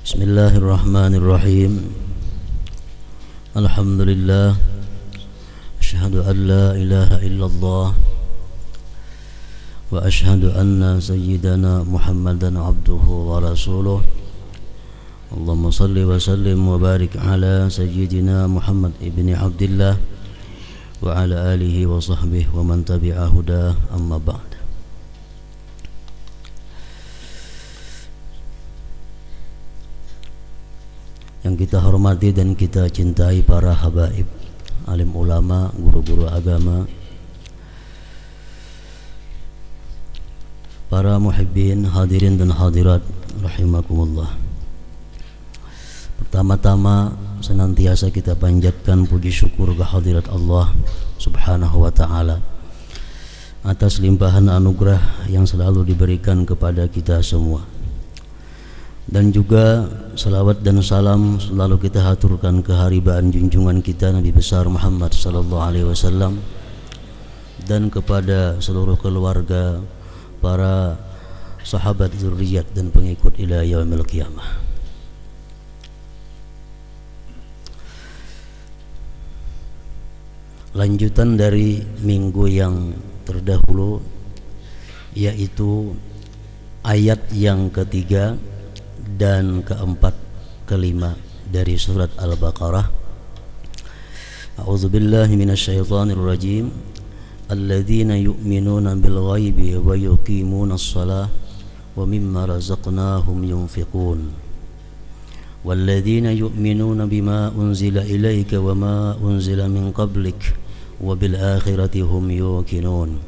Bismillahirrahmanirrahim. Alhamdulillah. Asyhadu an la ilaha illallah wa asyhadu anna sayyidana Muhammadan abduhu wa rasuluh. Allahumma salli wa sallim wa barik ala sayyidina Muhammad ibni Abdillah wa ala alihi wa sahbihi wa man tabi'a huda, amma ba'd. Yang kita hormati dan kita cintai para habaib, alim ulama, guru-guru agama, para muhibbin, hadirin dan hadirat rahimakumullah. Pertama-tama senantiasa kita panjatkan puji syukur kehadirat Allah Subhanahu wa ta'ala atas limpahan anugerah yang selalu diberikan kepada kita semua. Dan juga salawat dan salam selalu kita haturkan keharibaan junjungan kita Nabi besar Muhammad sallallahu alaihi wasallam dan kepada seluruh keluarga, para sahabat, zuriat dan pengikut ila yaumil qiyamah. Lanjutan dari minggu yang terdahulu, yaitu ayat yang ketiga dan keempat, kelima dari surat Al-Baqarah. A'udzubillahi minasyaitonir rajim. Alladzina yu'minuna bil ghaibi wa yuqimunas shalah wa mimma razaqnahum yunfiqun. Walladzina yu'minuna bima unzila ilaika wa ma unzila min qablik wa bil akhirati hum yuqinun.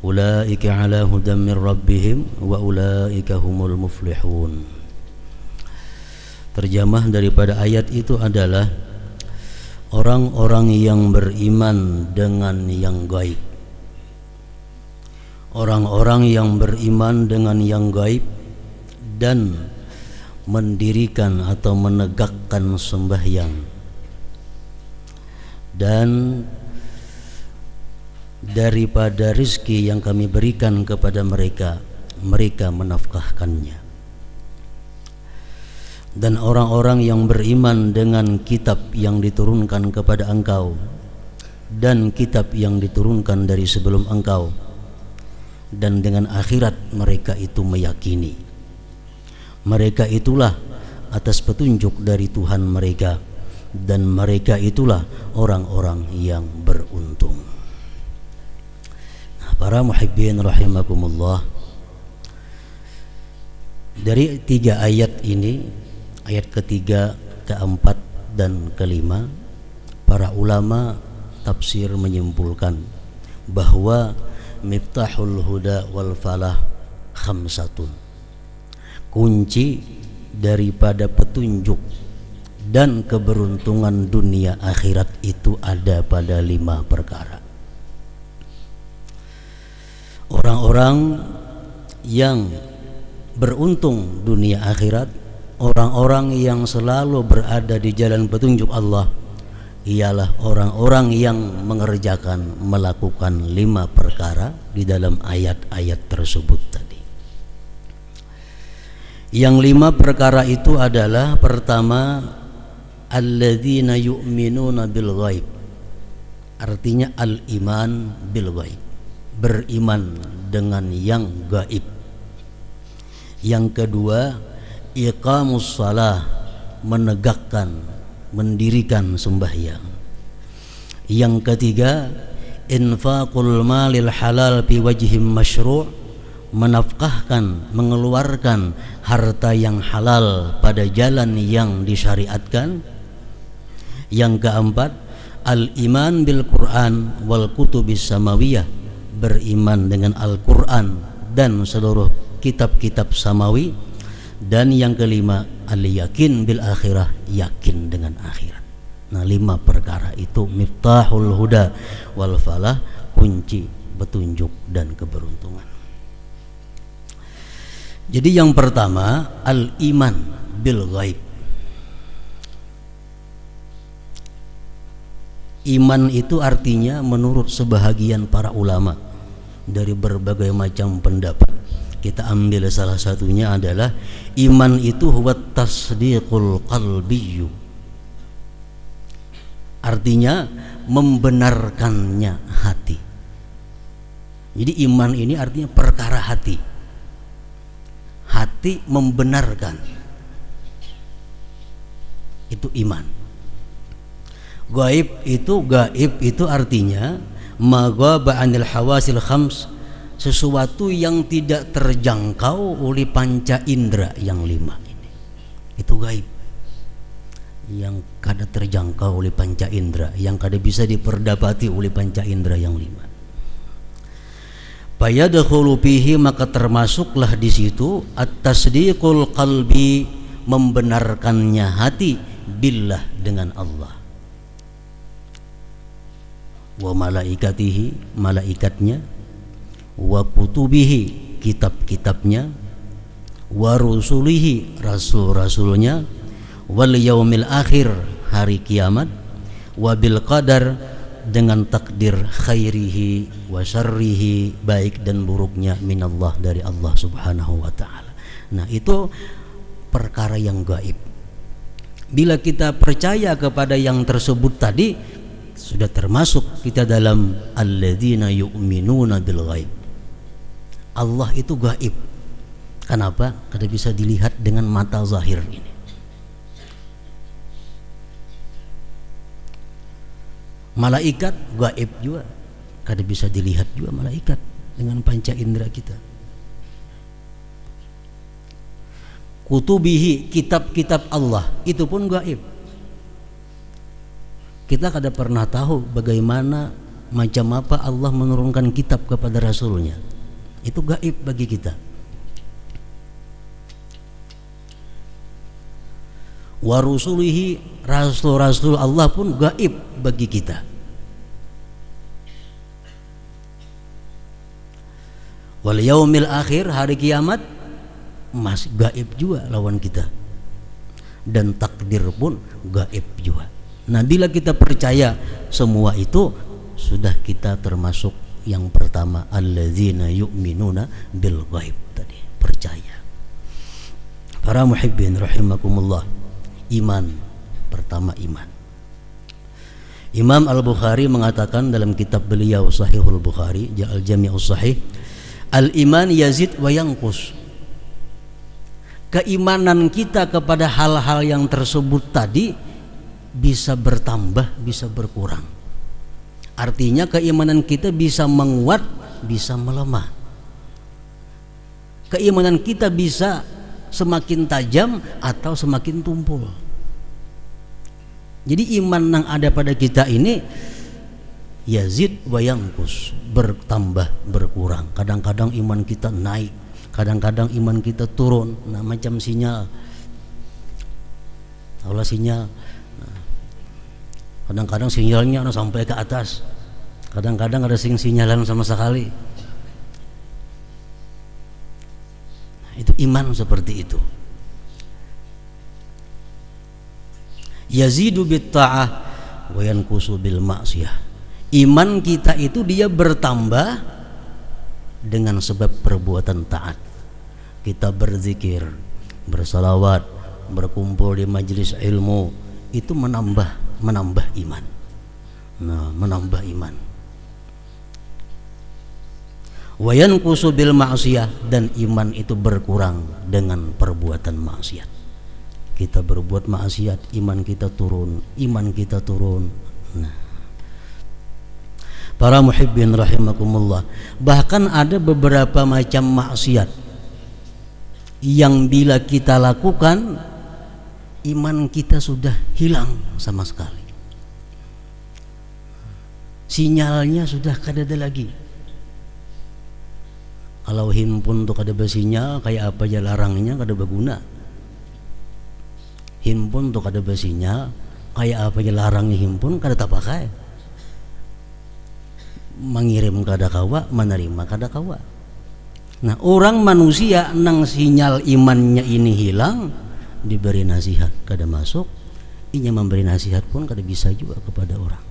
Ulaika ala hudan min rabbihim wa ulaika humul muflihun. Terjemah daripada ayat itu adalah orang-orang yang beriman dengan yang gaib. Orang-orang yang beriman dengan yang gaib dan mendirikan atau menegakkan sembahyang, dan daripada rizki yang kami berikan kepada mereka, mereka menafkahkannya. Dan orang-orang yang beriman dengan kitab yang diturunkan kepada engkau dan kitab yang diturunkan dari sebelum engkau, dan dengan akhirat mereka itu meyakini. Mereka itulah atas petunjuk dari Tuhan mereka, dan mereka itulah orang-orang yang beruntung. Nah, para muhibbin rahimakumullah, dari tiga ayat ini, ayat ketiga, keempat, dan kelima, para ulama tafsir menyimpulkan bahwa miftahul huda wal falah khamsatun. Kunci daripada petunjuk dan keberuntungan dunia akhirat itu ada pada 5 perkara. Orang-orang yang beruntung dunia akhirat, orang-orang yang selalu berada di jalan petunjuk Allah, ialah orang-orang yang mengerjakan, melakukan 5 perkara di dalam ayat-ayat tersebut tadi. Yang 5 perkara itu adalah: pertama, alladzina yu'minuna bil ghaib, artinya al-iman bil ghaib, beriman dengan yang gaib. Yang kedua, iqamus shalah, menegakkan, mendirikan sembahyang. Yang ketiga, infaqul malil halal fi wajhim masyru', menafkahkan, mengeluarkan harta yang halal pada jalan yang disyariatkan. Yang keempat, al-iman bil Qur'an wal kutubis samawiyah, beriman dengan Al-Qur'an dan seluruh kitab-kitab samawi. Dan yang kelima, al-yakin bil akhirah, yakin dengan akhirat. Nah, 5 perkara itu miftahul huda wal falah, kunci petunjuk dan keberuntungan. Jadi yang pertama, al-iman bil ghaib. Iman itu artinya menurut sebahagian para ulama dari berbagai macam pendapat, kita ambil salah satunya adalah iman itu huwa tasdiqul qalbiyyu, artinya membenarkannya hati. Jadi iman ini artinya perkara hati, hati membenarkan, itu iman. Gaib itu artinya maghaba 'anil hawasil khams, sesuatu yang tidak terjangkau oleh panca indera yang 5 ini. Itu gaib, yang kada terjangkau oleh panca indera, yang kada bisa diperdapati oleh panca indera yang 5. Fayadkhulu fihi, maka termasuklah di situ at-tasdiqul qalbi, membenarkannya hati, billah, dengan Allah, wa malaikatihi, malaikatnya, wa kutubihi, kitab-kitabnya, wa rusulihi, rasul-rasulnya, wal yaumil akhir, hari kiamat, wa bil qadar, dengan takdir khairihi wa syarrihi, baik dan buruknya, minallah, dari Allah subhanahu wa ta'ala. Nah, itu perkara yang gaib. Bila kita percaya kepada yang tersebut tadi, sudah termasuk kita dalam alladzina yu'minuna bil ghaib. Allah itu gaib. Kenapa? Kada bisa dilihat dengan mata zahir ini. Malaikat gaib juga, kada bisa dilihat juga malaikat dengan panca indera kita. Kutubihi, kitab-kitab Allah, itu pun gaib. Kita kada pernah tahu bagaimana, macam apa Allah menurunkan kitab kepada Rasulnya. Itu gaib bagi kita. Wa rusulihi, rasul-rasul Allah pun gaib bagi kita. Wal yaumil akhir, hari kiamat, masih gaib juga lawan kita. Dan takdir pun gaib juga. Nah, bila kita percaya semua itu, sudah kita termasuk yang pertama, alladzina yu'minuna bil ghaib tadi, percaya. Para muhibbin rahimakumullah, iman pertama, iman. Imam Al-Bukhari mengatakan dalam kitab beliau Sahihul Bukhari, Al-Jami'us Sahih, al-iman yazid wa yanqus. Keimanan kita kepada hal-hal yang tersebut tadi bisa bertambah, bisa berkurang. Artinya keimanan kita bisa menguat, bisa melemah. Keimanan kita bisa semakin tajam atau semakin tumpul. Jadi iman yang ada pada kita ini yazid wa yanqus, bertambah, berkurang. Kadang-kadang iman kita naik, kadang-kadang iman kita turun. Nah, macam sinyal. Allah sinyal. Nah, kadang-kadang sinyalnya sampai ke atas, kadang-kadang ada sinyalan sama sekali. Nah, itu iman seperti itu. Yazidu bit ta'ah wa yanqusu bil ma'siyah. Iman kita itu dia bertambah dengan sebab perbuatan taat. Kita berzikir, bersalawat, berkumpul di majelis ilmu, itu menambah iman. Nah, menambah iman. Wa yanqusu bil ma'siyah, dan iman itu berkurang dengan perbuatan maksiat. Kita berbuat maksiat, iman kita turun, iman kita turun. Nah, para muhibbin rahimakumullah, bahkan ada beberapa macam maksiat yang bila kita lakukan, iman kita sudah hilang sama sekali. Sinyalnya sudah kada ada lagi. Kalau handphone tuh kada bersinyal, kayak apa aja larangnya kada berguna. Handphone tuh kada bersinyal, kayak apa aja larangnya handphone kada tak pakai. Mengirim kada kawa, menerima kada kawa. Nah, orang manusia nang sinyal imannya ini hilang, diberi nasihat kada masuk, inya memberi nasihat pun kada bisa juga kepada orang.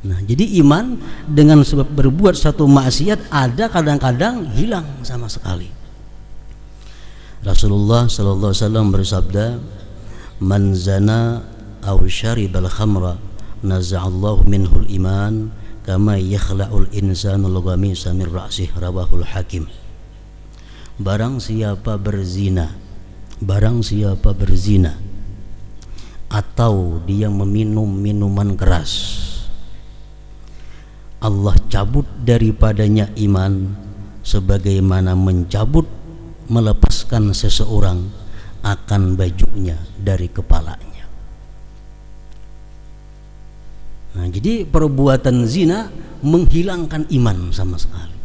Nah, jadi iman dengan sebab berbuat satu maksiat ada kadang-kadang hilang sama sekali. Rasulullah sallallahu alaihi wasallam bersabda, "Man zana aw syaribal khamra naza'allahu minhul iman kama yakhla'ul insanul ghamisa min ra'sih." Rawahul Hakim. Barang siapa berzina atau dia meminum minuman keras, Allah cabut daripadanya iman sebagaimana melepaskan seseorang akan bajunya dari kepalanya. Nah, jadi perbuatan zina menghilangkan iman sama sekali.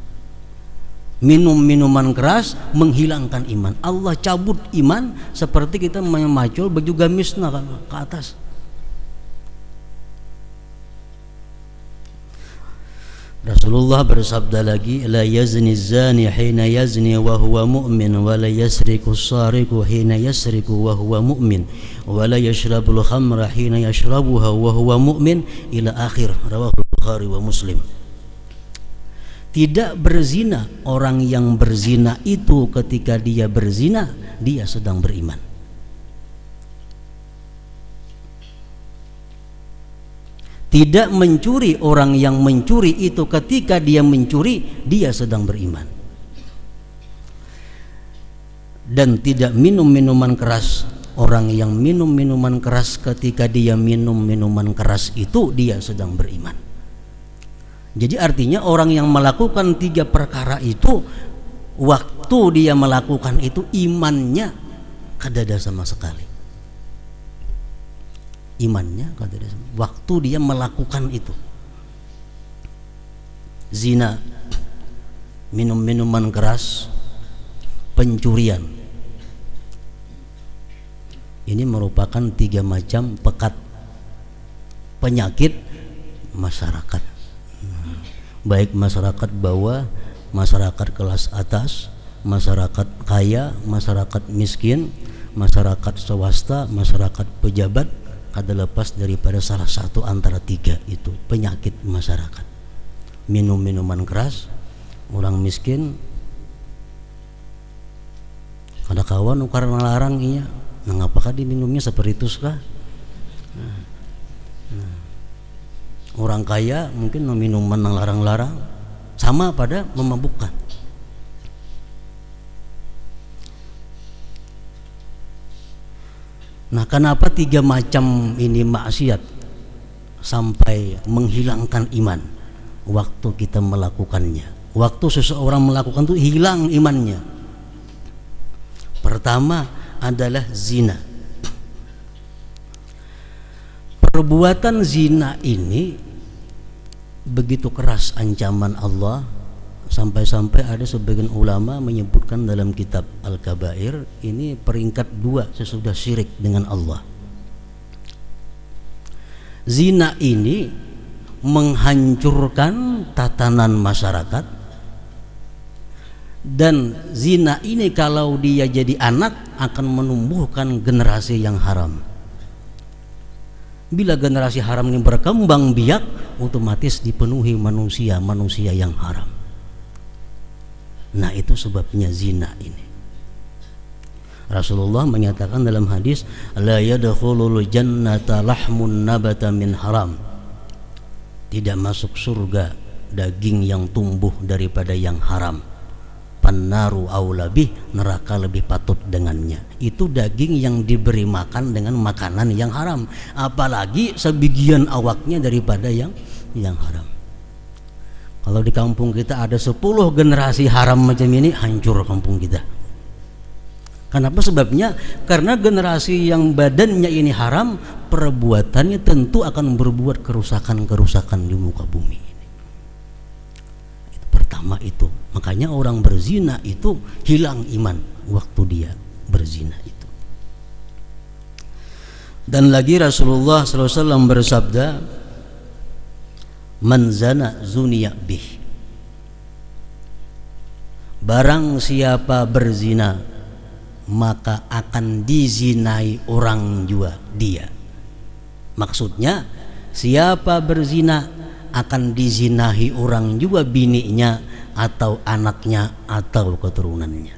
Minum minuman keras menghilangkan iman. Allah cabut iman seperti kita memacul baju gamis ke atas. Rasulullah bersabda lagi, la yazni zani hina yazni wa huwa mu'min wa la yasriku sariku hina yasriku wa huwa mu'min wa la yashrabul khamra hina yashrabuha wa huwa mu'min ila akhir. Rawahul Bukhari wa Muslim. Tidak berzina orang yang berzina itu ketika dia berzina dia sedang beriman. Tidak mencuri orang yang mencuri itu ketika dia mencuri dia sedang beriman. Dan tidak minum minuman keras orang yang minum minuman keras ketika dia minum minuman keras itu dia sedang beriman. Jadi artinya orang yang melakukan 3 perkara itu waktu dia melakukan itu imannya kadada sama sekali. Imannya kadada waktu dia melakukan itu. Zina, minum minuman keras, pencurian. Ini merupakan 3 macam penyakit masyarakat. Baik masyarakat bawah, masyarakat kelas atas, masyarakat kaya, masyarakat miskin, masyarakat swasta, masyarakat pejabat, kada lepas daripada salah satu antara 3 itu penyakit masyarakat. Minum minuman keras, orang miskin kada kawan ukar melarang iya. Nah, ngapakah diminumnya seperti itu kah? Orang kaya mungkin minuman yang larang-larang sama pada memabukkan. Nah, kenapa 3 macam ini maksiat sampai menghilangkan iman waktu kita melakukannya? Waktu seseorang melakukan itu hilang imannya. Pertama adalah zina. Perbuatan zina ini begitu keras ancaman Allah sampai-sampai ada sebagian ulama menyebutkan dalam kitab Al-Kabair ini peringkat 2 sesudah syirik dengan Allah. Zina ini menghancurkan tatanan masyarakat, dan zina ini kalau dia jadi anak akan menumbuhkan generasi yang haram. Bila generasi haram ini berkembang biak, otomatis dipenuhi manusia-manusia yang haram. Nah, itu sebabnya zina ini. Rasulullah menyatakan dalam hadis, la yadkhulul jannata lahmun nabata min haram. Tidak masuk surga daging yang tumbuh daripada yang haram. Pannaru aulabih, neraka lebih patut dengannya. Itu daging yang diberi makan dengan makanan yang haram, apalagi sebagian awaknya daripada yang haram. Kalau di kampung kita ada 10 generasi haram macam ini, hancur kampung kita. Kenapa sebabnya? Karena generasi yang badannya ini haram, perbuatannya tentu akan berbuat kerusakan-kerusakan di muka bumi ini. Itu pertama itu. Makanya orang berzina itu hilang iman waktu dia berzina itu. Dan lagi Rasulullah SAW bersabda, man zana zuniya bih. Barang siapa berzina maka akan dizinai orang juga dia. Maksudnya siapa berzina akan dizinahi orang juga bininya atau anaknya atau keturunannya.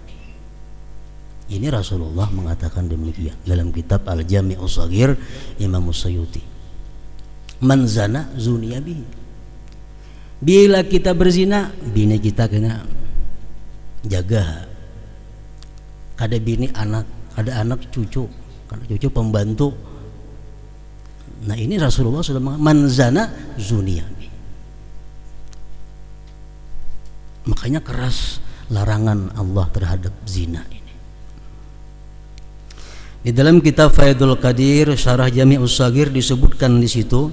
Ini Rasulullah mengatakan demikian dalam kitab Al-Jami'us Shaghir Imam Suyuti. Man zana zuniya bihi. Bila kita berzina, bini kita kena jaga. Ada bini anak, ada anak cucu, karena cucu pembantu. Nah ini Rasulullah sudah mengatakan man zana zuniya bihi. Makanya keras larangan Allah terhadap zina ini. Di dalam kitab Faidul Qadir Syarah Jami'us Shaghir disebutkan di situ,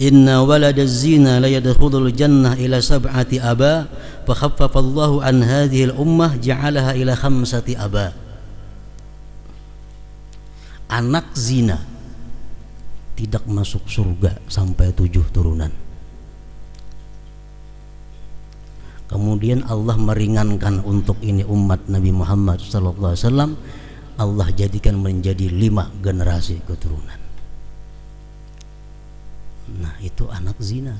inna waladaz zina la yadkhulul jannah ila sab'ati aba fa khaffafallahu an hadhihi al-ummah ja'alaha ila khamsati aba. Anak zina tidak masuk surga sampai 7 turunan. Kemudian Allah meringankan untuk ini umat Nabi Muhammad sallallahu alaihi wasallam, Allah jadikan menjadi 5 generasi keturunan. Nah itu anak zina.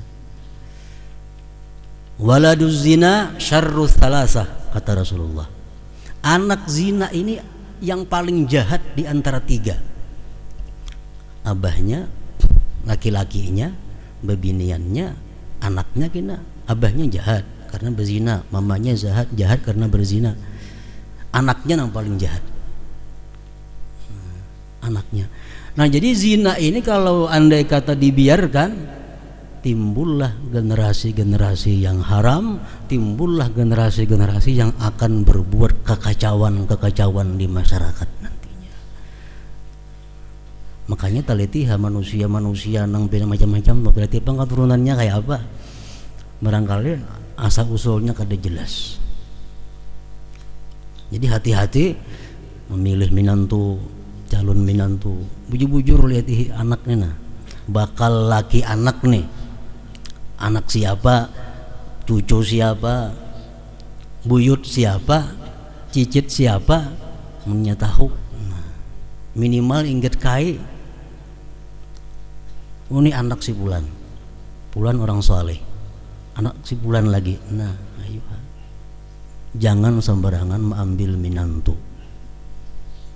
Waladuz zina syarrus thalasah, kata Rasulullah. Anak zina ini yang paling jahat di antara 3. Abahnya, laki-lakinya, bebiniannya, anaknya kena. Abahnya jahat karena berzina, mamanya jahat karena berzina. Anaknya yang paling jahat. Anaknya. Nah jadi zina ini kalau andai kata dibiarkan, timbullah generasi-generasi yang haram, timbullah generasi-generasi yang akan berbuat kekacauan di masyarakat nantinya. Makanya talitiha manusia nang bina macam-macam, berarti turunannya kayak apa? Barangkali asal usulnya kada jelas. Jadi hati-hati memilih minantu, calon minantu, bujur-bujur lihat anaknya nah, bakal laki anak nih, anak siapa, cucu siapa, buyut siapa, cicit siapa, menyatahu nah, minimal ingat kai, oh ini anak si Fulan orang soleh, anak si Fulan lagi, nah ayo, jangan sembarangan mengambil minantu.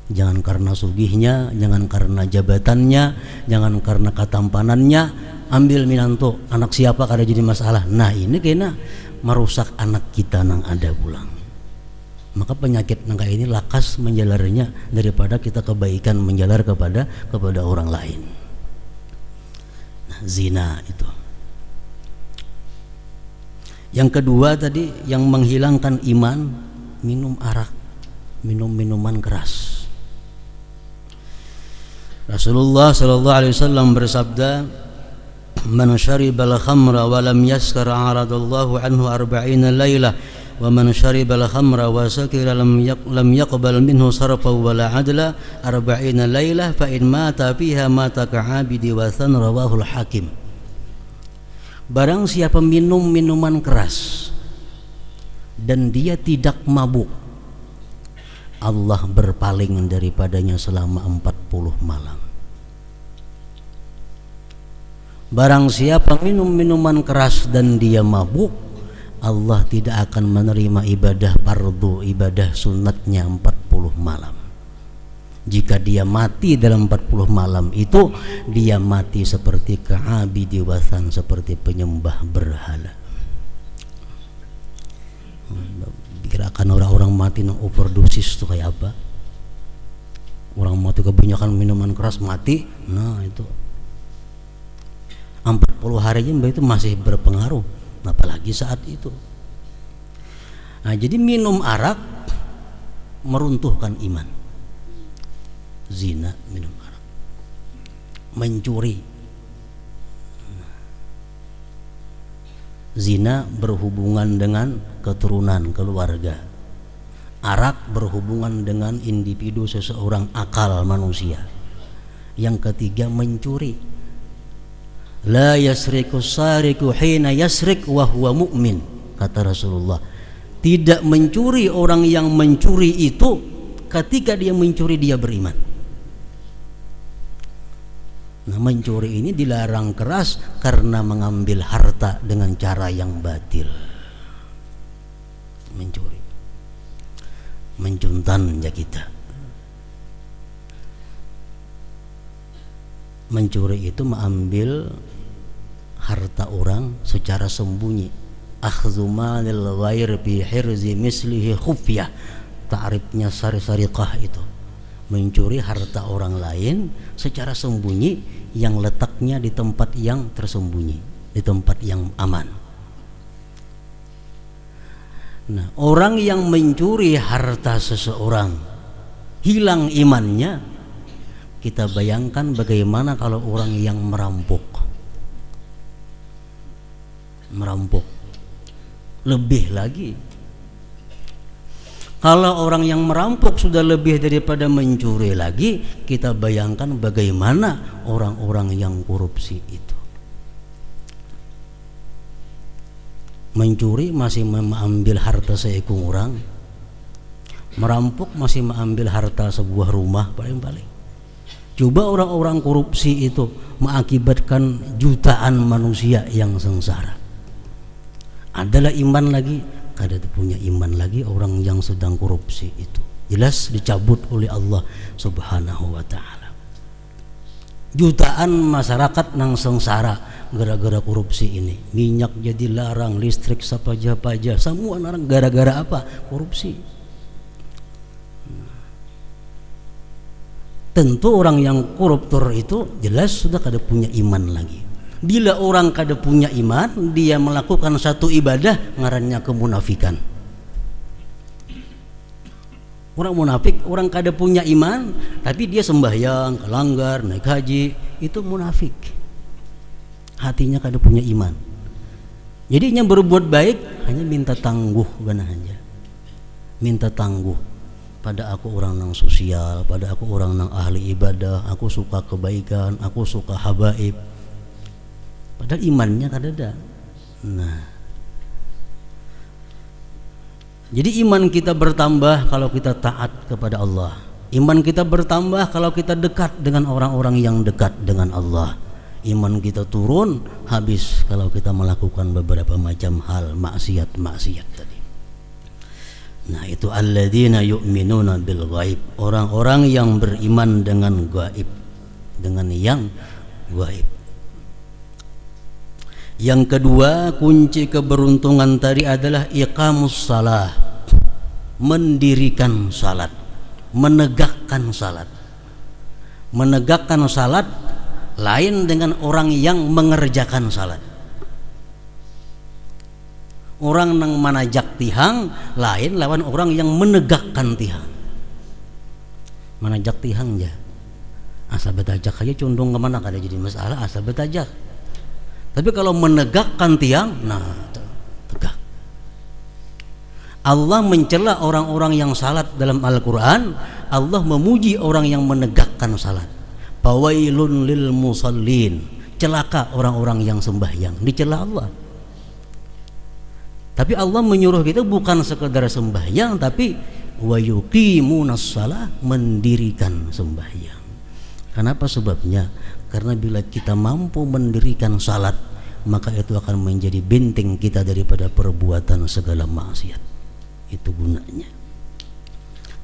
Jangan karena sugihnya, jangan karena jabatannya, jangan karena ketampanannya, ambil minantu. Anak siapa kada jadi masalah. Nah ini kena merusak anak kita nang ada pulang. Maka penyakit nang kayak ini lakas menjalarnya daripada kita kebaikan menjalar kepada orang lain. Nah, zina itu. Yang kedua tadi yang menghilangkan iman, minum arak, minum minuman keras. Rasulullah sallallahu alaihi wasallam bersabda, "Man syaribal khamra wa lam yaskar aradallahu anhu 40 lailah wa man syaribal khamra wa sakira lam yaqbal minhu sarfa wa la adla 40 lailah fa in mata fiha mata ka'abidi wa san." Rawahul Hakim. Barang siapa minum minuman keras dan dia tidak mabuk, Allah berpaling daripadanya selama 40 malam. Barang siapa minum minuman keras dan dia mabuk, Allah tidak akan menerima ibadah fardu, ibadah sunatnya 40 malam. Jika dia mati dalam 40 malam itu, dia mati seperti ka'abidi wasan, seperti penyembah berhala. Kirakan orang-orang mati nang overdosis itu kayak apa? Orang mati kebanyakan minuman keras mati. Nah itu 40 harinya itu masih berpengaruh, apalagi saat itu. Nah jadi minum arak meruntuhkan iman. Zina, minum arak, mencuri. Zina berhubungan dengan keturunan keluarga. Arak berhubungan dengan individu seseorang, akal manusia. Yang ketiga mencuri. La yasriku sariku hina yasrik wa huwa mu'min, kata Rasulullah. Tidak mencuri orang yang mencuri itu ketika dia mencuri dia beriman. Nah, mencuri ini dilarang keras karena mengambil harta dengan cara yang batil. Mencuri, mencuntan ya kita. Mencuri itu mengambil harta orang secara sembunyi. Akhdzu malil ghair bi hirzi mislihi khufyah. Ta'rifnya sariqah itu. Mencuri harta orang lain secara sembunyi yang letaknya di tempat yang tersembunyi, di tempat yang aman. Nah, orang yang mencuri harta seseorang hilang imannya. Kita bayangkan bagaimana kalau orang yang merampok. Lebih lagi, kalau orang yang merampok sudah lebih daripada mencuri lagi, kita bayangkan bagaimana orang-orang yang korupsi itu. Mencuri masih mengambil harta seekor orang, merampok masih mengambil harta sebuah rumah paling-paling. Coba orang-orang korupsi itu mengakibatkan jutaan manusia yang sengsara. Adalah iman lagi, kada punya iman lagi orang yang sedang korupsi itu. Jelas dicabut oleh Allah Subhanahu wa ta'ala. Jutaan masyarakat nang sengsara gara-gara korupsi ini. Minyak jadi larang, listrik sapaja-paja, semua larang gara-gara apa? Korupsi. Tentu orang yang koruptor itu jelas sudah kada punya iman lagi. Bila orang kada punya iman, dia melakukan satu ibadah ngarannya kemunafikan. Orang munafik, orang kada punya iman tapi dia sembahyang, kelanggar, naik haji, itu munafik. Hatinya kada punya iman. Jadinya berbuat baik hanya minta tangguh benar aja. Minta tangguh. Pada aku orang nang sosial, pada aku orang nang ahli ibadah, aku suka kebaikan, aku suka habaib. Padahal imannya kada ada. Nah, jadi iman kita bertambah kalau kita taat kepada Allah. Iman kita bertambah kalau kita dekat dengan orang-orang yang dekat dengan Allah. Iman kita turun habis kalau kita melakukan beberapa macam hal maksiat tadi. Nah, itu alladzina yu'minuna bil ghaib, orang-orang yang beriman dengan gaib, dengan yang gaib. Yang kedua, kunci keberuntungan tadi adalah iqamus salah, mendirikan salat, menegakkan salat. Menegakkan salat lain dengan orang yang mengerjakan salat. Orang nang manajak tihang lain lawan orang yang menegakkan tihang. Manajak tihang ya, asal betajak aja condong kemana kada jadi masalah, asal betajak. Tapi kalau menegakkan tiang, nah tegak. Allah mencela orang-orang yang salat dalam Al-Quran. Allah memuji orang yang menegakkan salat. Fawailun lil musallin, celaka orang-orang yang sembahyang, dicela Allah. Tapi Allah menyuruh kita bukan sekedar sembahyang, tapi wa yuqimunas shalah, mendirikan sembahyang. Kenapa sebabnya? Karena bila kita mampu mendirikan salat, maka itu akan menjadi benteng kita daripada perbuatan segala maksiat. Itu gunanya.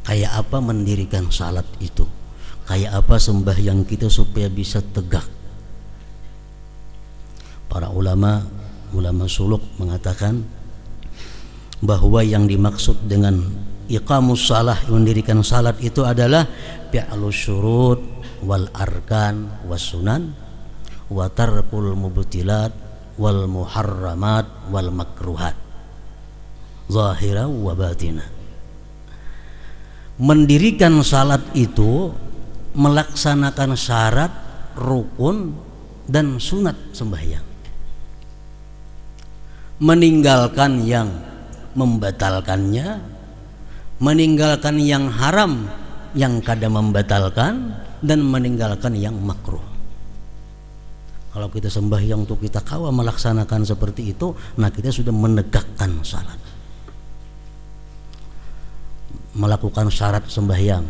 Kayak apa mendirikan salat itu? Kayak apa sembahyang kita supaya bisa tegak? Para ulama suluk mengatakan bahwa yang dimaksud dengan iqamus salah, mendirikan salat itu adalah fi'lus syurut wal arkan was sunan wa tarkul mubtilat wal muharramat wal makruhat zahira wa batina. Mendirikan salat itu melaksanakan syarat, rukun dan sunat sembahyang, meninggalkan yang membatalkannya, meninggalkan yang haram yang kada membatalkan, dan meninggalkan yang makruh. Kalau kita sembahyang untuk kita kawa melaksanakan seperti itu, nah kita sudah menegakkan salat, melakukan syarat sembahyang,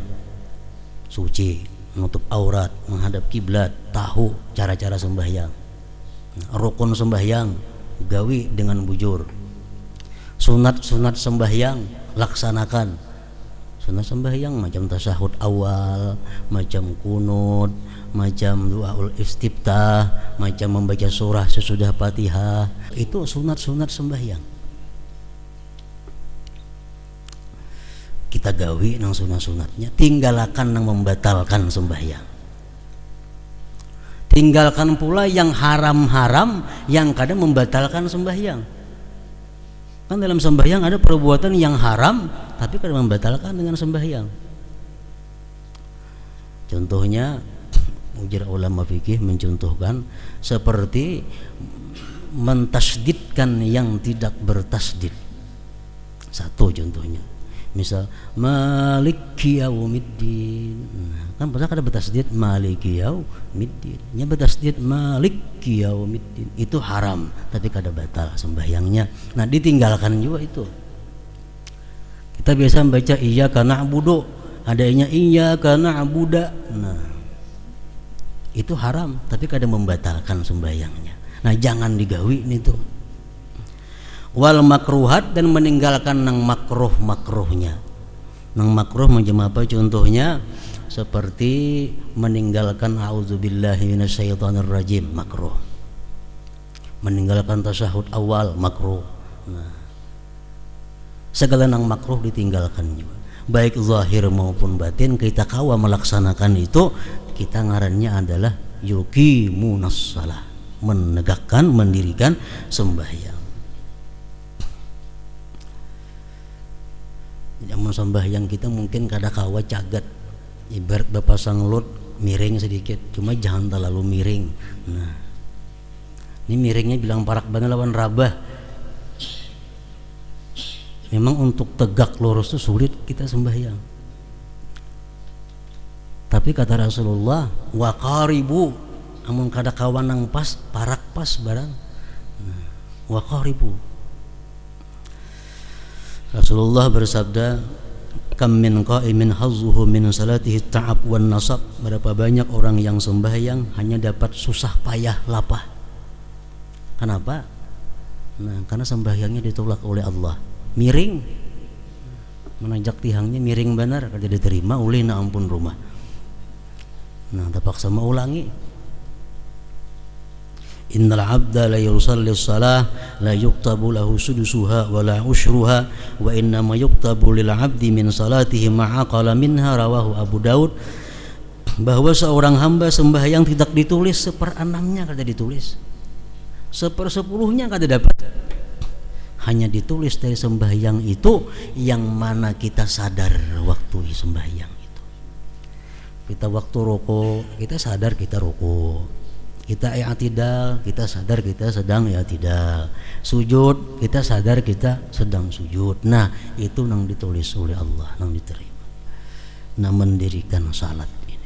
suci, menutup aurat, menghadap kiblat, tahu cara-cara sembahyang. Rukun sembahyang gawi dengan bujur. Sunat-sunat sembahyang laksanakan. Sunat sembahyang macam tasyahud awal, macam kunut, macam doaul istiftah, macam membaca surah sesudah Fatihah. Itu sunat-sunat sembahyang. Kita gawi nang sunat-sunatnya, tinggalkan nang membatalkan sembahyang. Tinggalkan pula yang haram-haram yang kadang membatalkan sembahyang. Kan dalam sembahyang ada perbuatan yang haram tapi kadang membatalkan dengan sembahyang. Contohnya ujar ulama fikih mencontohkan seperti mentasdidkan yang tidak bertasdid. Satu contohnya, misal maliki yaumiddin. Kan pernah ada bertasdid maliki yaumiddin. Nya bertasdid maliki yaumiddin. Itu haram tapi kada batal sembahyangnya. Nah, ditinggalkan juga itu. Kita biasa membaca iyyaka na'budu, adanya iyyaka na'budu. Nah, itu haram tapi kada membatalkan sembahyangnya. Nah, jangan digawi itu. Wal makruhat, dan meninggalkan nang makruh-makruhnya. Nang makruh macam apa contohnya? Seperti meninggalkan a'udzubillahi minasyaitonir rajim, makruh. Meninggalkan tasyahud awal, makruh. Nah, segala nang makruh ditinggalkan juga. Baik zahir maupun batin, kita kawa melaksanakan itu, kita ngarannya adalah yuqimunas shalah, menegakkan, mendirikan sembahyang. Zaman sembahyang kita mungkin kada kawa cagat, ibarat bapasang lut miring sedikit, cuma jangan terlalu miring. Nah, ini miringnya bilang parak bana lawan rabah. Memang untuk tegak lurus itu sulit kita sembahyang. Tapi kata Rasulullah, wa qaribu, amun kada kawan nang pas, parak pas barang. Nah, wa qaribu. Rasulullah bersabda, kam min qa'imin hazzuhu min salatihi ta'ab wan nasab. Berapa banyak orang yang sembahyang hanya dapat susah payah lapah. Kenapa? Nah, karena sembahyangnya ditolak oleh Allah. Miring, menanjak tihangnya miring benar, kada diterima oleh na ampun rumah. Nah, terpaksa mau ulangi. Innal 'abda la yusalli shalah la yuktabu lahu sudusuha wa la ushruha wa inna ma yuktabu lil 'abdi min salatihi ma'a qala minha, rawahu Abu Daud. Bahwa seorang hamba sembahyang tidak ditulis seperenamnya, kada ditulis. Sepersepuluhnya kada dapat. Hanya ditulis dari sembahyang itu yang mana kita sadar waktu sembahyang itu. Kita waktu rukuk, kita sadar kita rukuk. Kita i'tidal, kita sadar kita sedang i'tidal. Sujud, kita sadar kita sedang sujud. Nah, itu yang ditulis oleh Allah, yang diterima. Nah, mendirikan salat ini.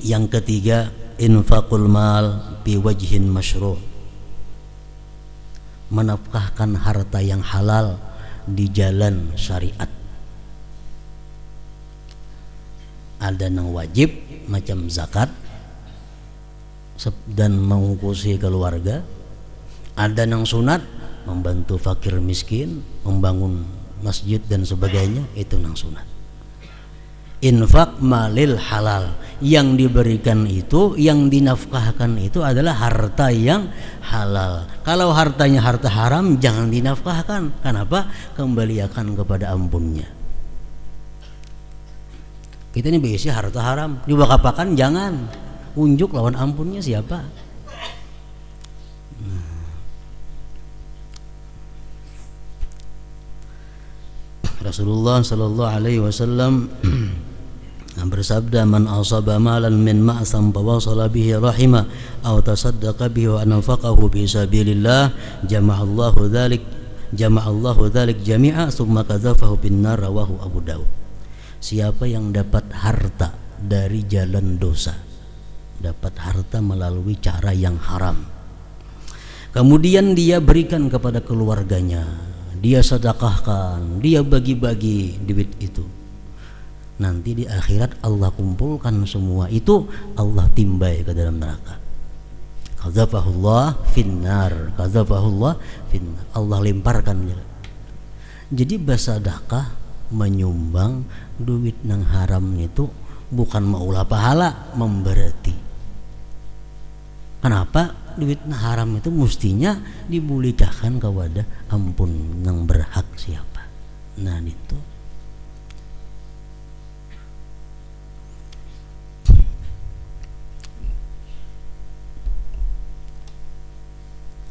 Yang ketiga, infaqul mal bi wajhin masyru'. Menafkahkan harta yang halal di jalan syariat. Ada yang wajib macam zakat dan mengungkusi keluarga. Ada yang sunat, membantu fakir miskin, membangun masjid dan sebagainya, itu yang sunat. Infak malil halal, yang diberikan itu, yang dinafkahkan itu adalah harta yang halal. Kalau hartanya harta haram, jangan dinafkahkan. Kenapa? Kembalikan kepada ampunnya. Kita ini berisi harta haram, diwakapakan jangan. Unjuk lawan ampunnya siapa? Rasulullah sallallahu alaihi wasallam bersabda, man asaba malan min ma'sam fawasala bihi rahimah aw tasaddaqa bihi wa anfaqahu fi sabilillah jama'allahu dzalik jami'a tsumma kadzafahu bin nar, rawahu Abu Daud. Siapa yang dapat harta dari jalan dosa, dapat harta melalui cara yang haram, kemudian dia berikan kepada keluarganya, dia sedekahkan, dia bagi-bagi duit itu, nanti di akhirat Allah kumpulkan semua itu, Allah timbai ke dalam neraka. Qadzafahullah finnar, qadzafahullah finnar, Allah lemparkan dia. Jadi bersedekah, menyumbang duit nang haram itu bukan maulah pahala, memberati. Kenapa? Duit nang haram itu mestinya dibulikakan kepada ampun nang berhak siapa. Nah itu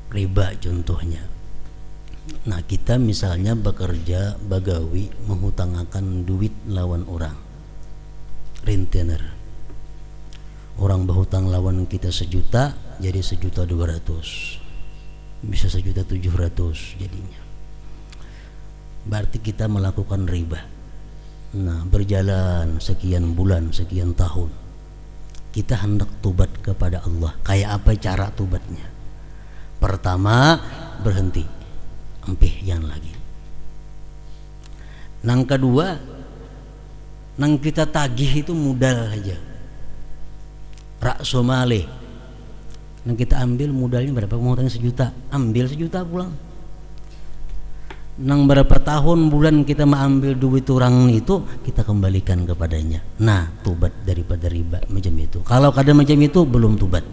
riba contohnya. Nah kita misalnya bekerja bagawi menghutangkan duit lawan orang, rentenir. Orang berhutang lawan kita 1 juta, jadi 1.200.000, bisa 1.700.000 jadinya. Berarti kita melakukan riba. Nah berjalan sekian bulan, sekian tahun, kita hendak tobat kepada Allah. Kayak apa cara tobatnya? Pertama, berhenti, empih yang lagi. Nang kedua, nang kita tagih itu modal aja, raksomale. Nang kita ambil modalnya berapa? Mau tanya 1 juta, ambil 1 juta pulang. Nang berapa tahun bulan kita mengambil duit orang itu, kita kembalikan kepadanya. Nah, tobat daripada riba macam itu. Kalau kada macam itu belum tobat.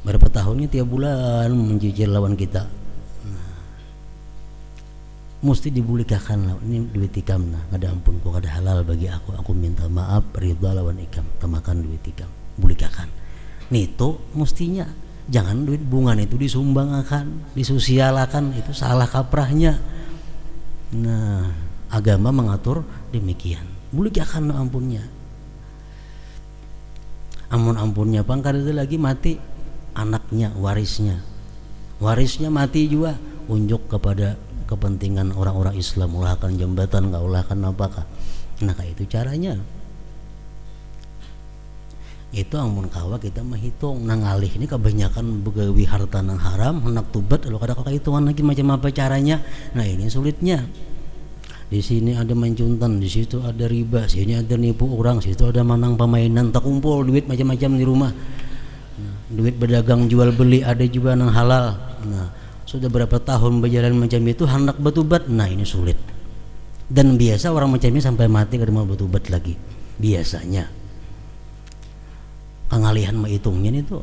Berapa tahunnya tiap bulan mencicil lawan kita. Nah, mesti dibulikakan lawan ini duit ikam. Nah, kada ampun kok kada halal bagi aku minta maaf, ridha lawan ikam, tamakan duit ikam, bulikakan. Nito mestinya jangan duit bunga itu disumbangkan, disosialakan, itu salah kaprahnya. Nah, agama mengatur demikian. Bulikakan ampunnya. Ampun-ampunnya pang kada lagi mati anaknya, warisnya mati juga, unjuk kepada kepentingan orang-orang Islam, ulahkan jembatan, enggak ulahkan apakah. Nah kayak itu caranya. Itu amun kawa kita menghitung nang alih ini kebanyakan begawi harta nang haram hendak tubat, lalu kada hitungan lagi macam apa caranya. Nah ini sulitnya. Di sini ada mencuntan, di situ ada riba, sini ada nipu orang, situ ada manang pemainan, tak kumpul duit macam-macam di rumah. Duit berdagang jual beli ada juga nang halal. Nah sudah berapa tahun berjalan macam itu hendak bertobat. Nah ini sulit. Dan biasa orang macam ini sampai mati kada mau bertobat lagi biasanya. Pengalihan menghitungnya itu.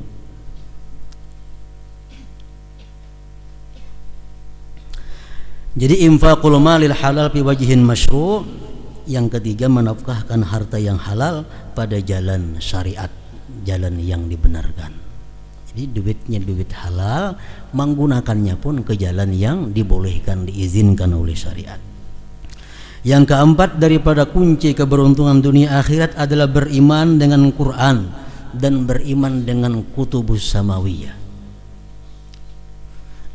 Jadi infaqul malil halal fi wajhin masyru'. Yang ketiga, menafkahkan harta yang halal pada jalan syariat, jalan yang dibenarkan. Jadi duitnya duit halal, menggunakannya pun ke jalan yang dibolehkan, diizinkan oleh syariat. Yang keempat daripada kunci keberuntungan dunia akhirat adalah beriman dengan Quran dan beriman dengan kutubus samawiyah.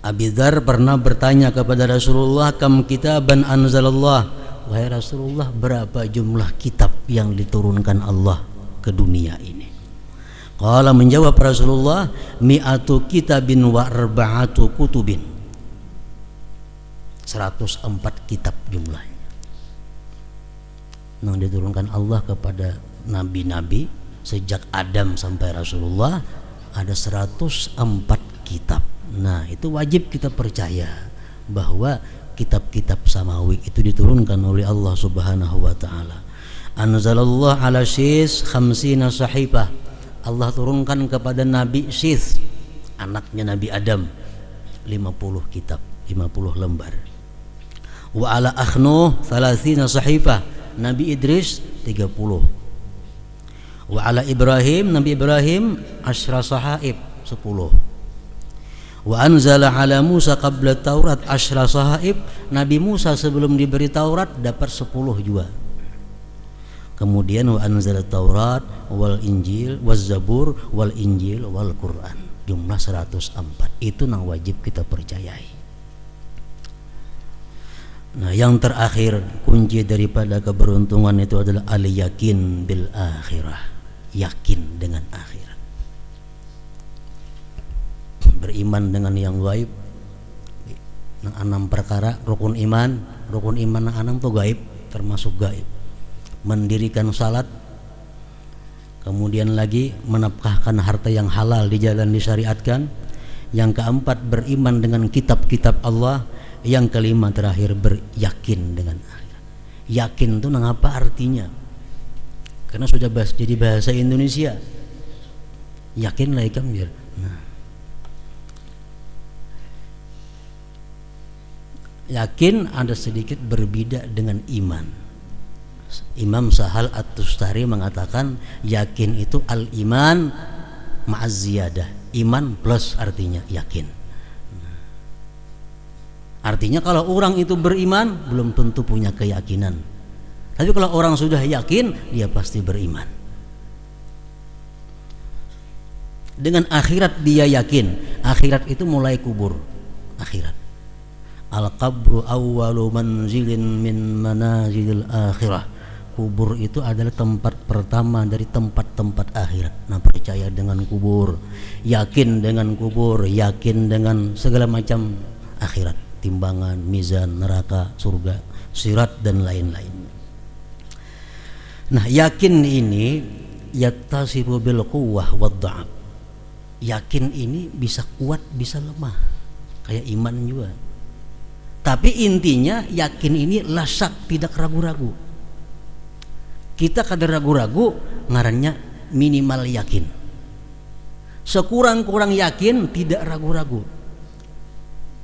Abi Dzar pernah bertanya kepada Rasulullah, kam kitaban anzalallah, wahai Rasulullah, berapa jumlah kitab yang diturunkan Allah ke dunia ini? Qala, menjawab Rasulullah, mi'atu kitabin wa arba'atu kutubin, 104 kitab jumlahnya yang diturunkan Allah kepada nabi-nabi sejak Adam sampai Rasulullah, ada 104 kitab. Nah itu wajib kita percaya bahwa kitab-kitab samawi itu diturunkan oleh Allah subhanahu wa ta'ala. Anzalallah ala Syis khamsina sahifah, Allah turunkan kepada Nabi Syis, anaknya Nabi Adam, 50 kitab, 50 lembar. Wa ala Akhnuh 30 sahifah, Nabi Idris 30. Wa ala Ibrahim, Nabi Ibrahim 10 sahaib, 10. Wa anzala ala Musa qabla Taurat 10 sahaib, Nabi Musa sebelum diberi Taurat dapat 10 juga. Kemudian wa anzala Taurat wal Injil waz Zabur wal Injil wal Quran, jumlah 104. Itu yang wajib kita percayai. Nah yang terakhir, kunci daripada keberuntungan itu adalah al-yakin bil akhirah, yakin dengan akhirat. Beriman dengan yang gaib, nang 6 perkara rukun iman nang 6 tu gaib. termasuk gaib. Mendirikan salat, kemudian lagi menafkahkan harta yang halal di jalan disyariatkan. Yang keempat, beriman dengan kitab-kitab Allah. Yang kelima terakhir, beryakin dengan akhirat. Yakin itu apa artinya? Karena sudah jadi bahasa Indonesia. Yakin lah ikan biar. Yakin ada sedikit berbeda dengan iman. Imam Sahal At-Tustari mengatakan yakin itu al-iman ma'az ziyadah. Iman plus artinya yakin. Artinya kalau orang itu beriman belum tentu punya keyakinan. Tapi kalau orang sudah yakin, dia pasti beriman. Dengan akhirat dia yakin. Akhirat itu mulai kubur. Akhirat. Al-qabru awwalu manzilin min manazilil akhirah. Kubur itu adalah tempat pertama dari tempat-tempat akhirat. Nah, percaya dengan kubur, yakin dengan kubur, yakin dengan segala macam akhirat, timbangan, mizan, neraka, surga, sirat dan lain-lain. Nah, yakin ini yattasifu bil quwwah wad dha'af. Yakin ini bisa kuat, bisa lemah. Kayak iman juga. Tapi intinya yakin ini lasak, tidak ragu-ragu. Kita kadang ragu-ragu, ngarannya minimal yakin. Sekurang-kurang yakin, tidak ragu-ragu.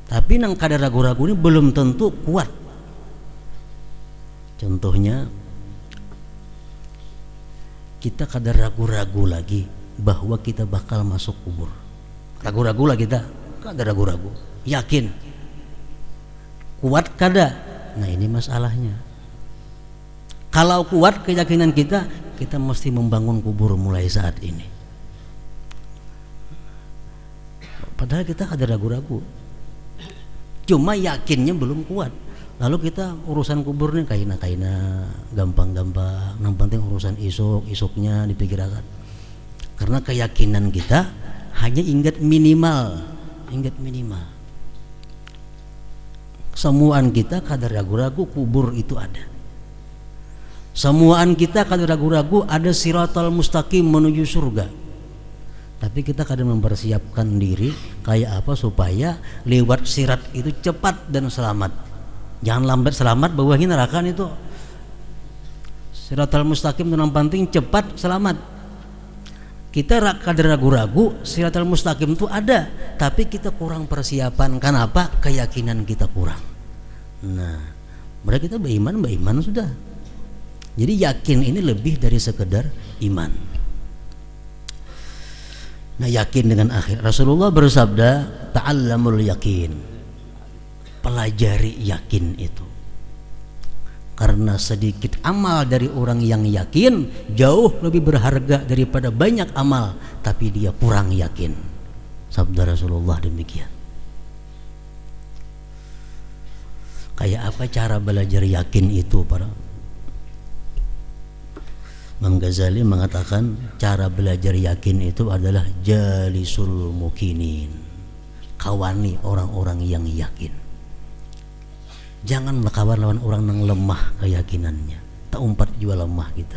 Tapi nang kadang ragu-ragu ini belum tentu kuat. Contohnya, kita kadang ragu-ragu lagi bahwa kita bakal masuk kubur. Ragu-ragu lah kita, kadang ragu-ragu. Yakin, kuat kada. Nah, ini masalahnya. Kalau kuat keyakinan kita, kita mesti membangun kubur mulai saat ini. Padahal kita ada ragu-ragu. Cuma yakinnya belum kuat. Lalu kita urusan kubur nih kaina-kaina, gampang-gampang. Yang penting urusan isuknya dipikirkan. Karena keyakinan kita hanya ingat minimal. Semuaan kita kadang ragu-ragu kubur itu ada. Semuaan kita kadang ragu-ragu ada siratal mustaqim menuju surga. Tapi kita kadang mempersiapkan diri kayak apa supaya lewat sirat itu cepat dan selamat. Jangan lambat selamat bawahi neraka itu. Siratal mustaqim itu yang penting cepat selamat. Kita kadang ragu-ragu siratal mustaqim itu ada, tapi kita kurang persiapan. Kenapa? Keyakinan kita kurang. Nah, mereka kita beriman sudah. Jadi yakin ini lebih dari sekedar iman. Nah, yakin dengan akhir. Rasulullah bersabda, ta'allamul yakin. Pelajari yakin itu. Karena sedikit amal dari orang yang yakin jauh lebih berharga daripada banyak amal tapi dia kurang yakin. Sabda Rasulullah demikian. Kayak apa cara belajar yakin itu para? Imam Ghazali mengatakan cara belajar yakin itu adalah jalisul mukinin. Kawani orang-orang yang yakin. Jangan kawan lawan orang yang lemah keyakinannya. Tak umpat juga lemah kita.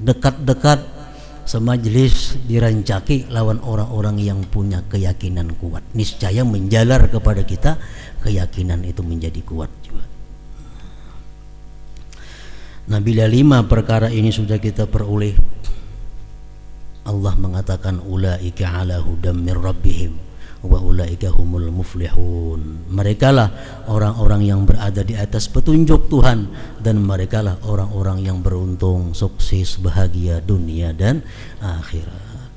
Dekat-dekat semajlis dirancaki lawan orang-orang yang punya keyakinan kuat. Niscaya menjalar kepada kita keyakinan itu menjadi kuat juga. Nah, bila 5 perkara ini sudah kita peroleh, Allah mengatakan ulaika ala hudam min rabbihim wa ulaika humul muflihun. Merekalah orang-orang yang berada di atas petunjuk Tuhan dan merekalah orang-orang yang beruntung, sukses, bahagia dunia dan akhirat.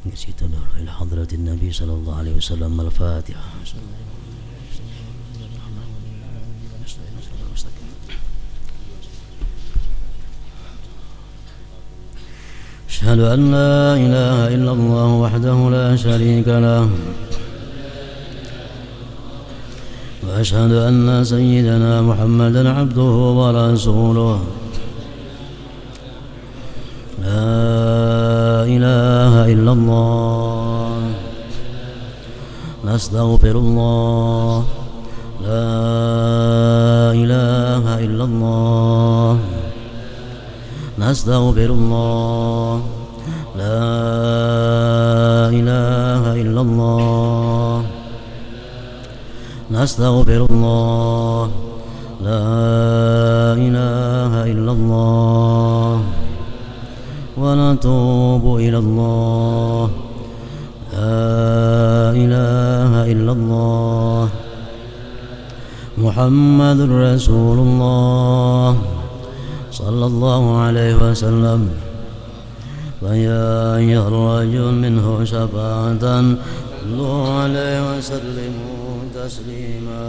Nah, situ dulu ila hadratin Nabi sallallahu alaihi wasallam. Al-Fatihah. أشهد أن لا إله إلا الله وحده لا شريك له وأشهد أن سيدنا محمدا عبده ورسوله لا إله إلا الله نستغفر الله لا إله إلا الله نستغفر الله لا إله إلا الله نستغفر الله لا إله إلا الله ونتوب إلى الله لا إله إلا الله محمد رسول الله صلى الله عليه وسلم فيا أيها الرجل منه شفاعة صلوا عليه وسلموا تسليما